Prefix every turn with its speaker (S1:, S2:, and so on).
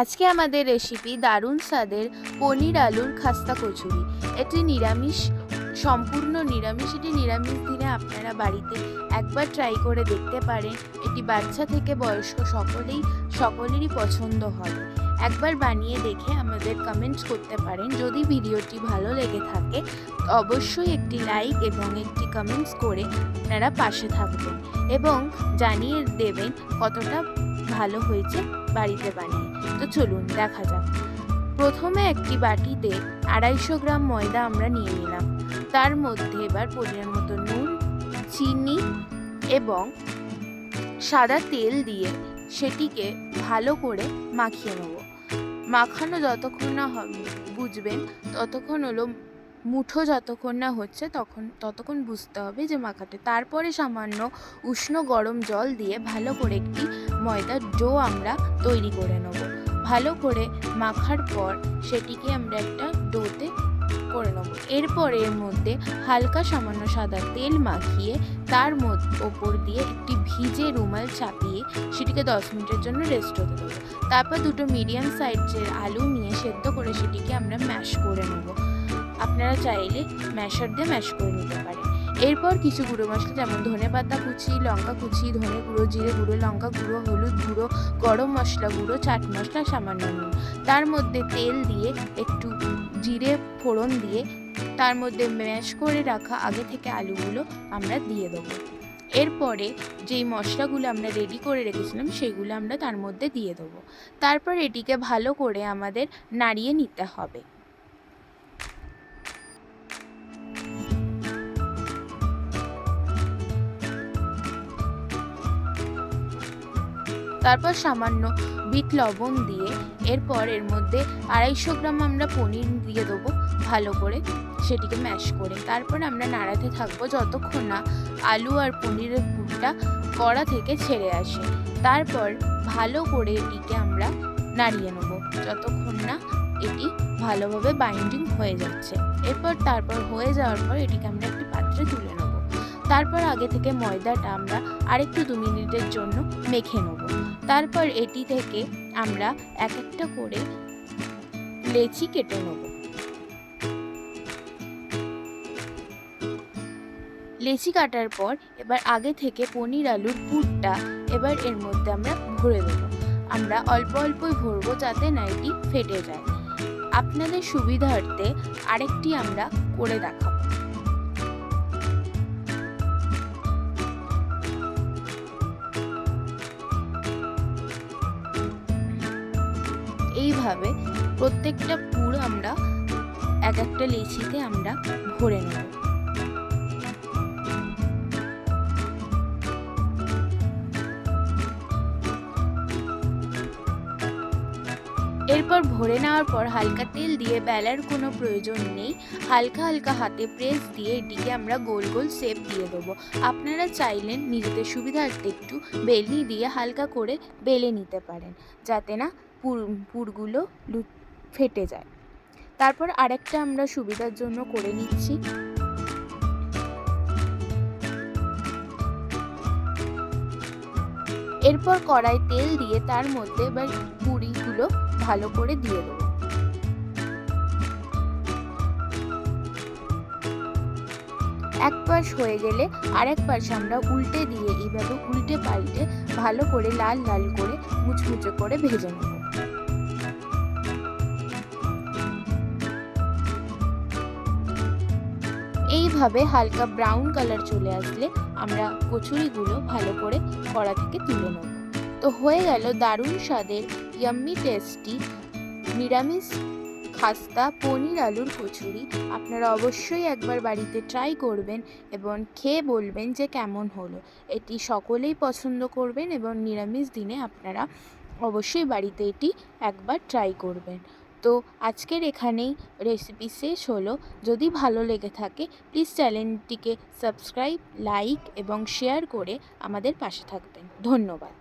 S1: আজকে আমাদের রেসিপি দারুণ স্বাদের পনির আলুর খাস্তা কচুরি। এটি নিরামিষ, সম্পূর্ণ নিরামিষ। এটি নিরামিষ দিনে আপনারা বাড়িতে একবার ট্রাই করে দেখতে পারেন। এটি বাচ্চা থেকে বয়স্ক সকলেরই পছন্দ হবে। একবার বানিয়ে দেখে আমাদের কমেন্টস করতে পারেন। যদি ভিডিওটি ভালো লেগে থাকে অবশ্যই একটি লাইক এবং একটি কমেন্টস করে আপনারা পাশে থাকবেন এবং জানিয়ে দেবেন কতটা ভালো হয়েছে বাড়িতে বানিয়ে। তো চলুন দেখা যাক। প্রথমে একটি বাটিতে 250 গ্রাম ময়দা আমরা নিয়ে নিলাম। তার মধ্যে এবার পরিমাণ মতো নুন, চিনি এবং সাদা তেল দিয়ে সেটিকে ভালো করে মাখিয়ে নেব। মাখানো যতক্ষণ না বুঝবেন ততক্ষণ হলো, মুঠো যতক্ষণ না হচ্ছে ততক্ষণ বুঝতে হবে যে মাখাতে। তারপরে সামান্য উষ্ণ গরম জল দিয়ে ভালো করে একটি ময়দার ডো আমরা তৈরি করে নেব। ভালো করে মাখার পর সেটিকে আমরা একটা ডোতে করে নেব। এরপর এর মধ্যে হালকা সামান্য সাদা তেল মাখিয়ে তার ওপর দিয়ে একটি ভিজে রুমাল চাপিয়ে সেটিকে 10 মিনিটের জন্য রেস্ট হতে দেবো। তারপর দুটো মিডিয়াম সাইজের আলু নিয়ে সেদ্ধ করে সেটিকে আমরা ম্যাশ করে নেব। আপনারা চাইলে ম্যাশার দিয়ে ম্যাশ করে নিতে পারেন। এরপর কিছু গুঁড়ো মশলা যেমন ধনেপাতা কুচি, লঙ্কা কুচি, ধনে গুঁড়ো, জিরে গুঁড়ো, লঙ্কা গুঁড়ো, হলুদ গুঁড়ো, গরম মশলা গুঁড়ো, চাট মশলা, সামান্য নুন। তার মধ্যে তেল দিয়ে একটু জিরে ফোড়ন দিয়ে তার মধ্যে ম্যাশ করে রাখা আগে থেকে আলুগুলো আমরা দিয়ে দেবো। এরপরে যেই মশলাগুলো আমরা রেডি করে রেখেছিলাম সেগুলো আমরা তার মধ্যে দিয়ে দেবো। তারপর এটিকে ভালো করে আমাদের নাড়িয়ে নিতে হবে। তারপর সামান্য বিট লবণ দিয়ে এরপর এর মধ্যে 250 গ্রাম আমরা পনির দিয়ে দেবো। ভালো করে সেটিকে ম্যাশ করে তারপর আমরা নাড়াতে থাকবো যতক্ষণ না আলু আর পনিরের পুরটা কড়া থেকে ছেড়ে আসে। তারপর ভালো করে এটিকে আমরা নাড়িয়ে নেব যতক্ষণ না এটি ভালোভাবে বাইন্ডিং হয়ে যাচ্ছে। তারপর হয়ে যাওয়ার পর এটিকে আমরা একটি পাত্রে তুলে নেব। তারপর আগে থেকে ময়দাটা আমরা আরেকটু 2 মিনিটের জন্য মেখে নেব। তারপর এটি থেকে আমরা এক একটা করে লেচি কেটে নেব। লেচি কাটার পর এবার আগে থেকে পনির আলুর পুরটা এবার এর মধ্যে আমরা ভরে দেব। আমরা অল্প অল্পই ভরবো যাতে না এটি ফেটে যায়। আপনাদের সুবিধার্থে আরেকটি আমরা করে দেখাবো। এইভাবে প্রত্যেকটা পুর আমরা এক একটা লেচিতে আমরা ভরে নেব। এরপর ভরে নেওয়ার পর হালকা তেল দিয়ে বেলার কোনো প্রয়োজন নেই। হালকা হালকা হাতে প্রেস দিয়ে এটিকে আমরা গোল গোল শেপ দিয়ে দেবো। আপনারা চাইলেন নিজেদের সুবিধার্থে একটু বেলনি দিয়ে হালকা করে বেলে নিতে পারেন যাতে না পুরগুলো ফেটে যায়। তারপর আরেকটা আমরা সুবিধার জন্য করে নিচ্ছি। এরপর কড়াই তেল দিয়ে তার মধ্যে এবার পুরিগুলো ভালো করে দিয়ে দেবো। এক পাশ হয়ে গেলে আরেক পাশ আমরা উল্টে দিয়ে এইভাবে উল্টে পাল্টে ভালো করে লাল লাল করে মুচমুচে করে ভেজে নেব। এইভাবে হালকা ব্রাউন কালার চলে আসলে আমরা কচুরিগুলো ভালো করে কড়া থেকে তুলে নেব। তো হয়ে গেল দারুণ স্বাদের ইয়াম্মি টেস্টি নিরামিষ খাস্তা পনির আলুর কচুরি। আপনারা অবশ্যই একবার বাড়িতে ট্রাই করবেন এবং খেয়ে বলবেন যে কেমন হলো। এটি সকলেই পছন্দ করবেন এবং নিরামিষ দিনে আপনারা অবশ্যই বাড়িতে এটি একবার ট্রাই করবেন। তো আজকের এখানেই রেসিপি শেষ হলো। যদি ভালো লেগে থাকে প্লিজ চ্যানেলটিকে সাবস্ক্রাইব, লাইক এবং শেয়ার করে আমাদের পাশে থাকবেন। ধন্যবাদ।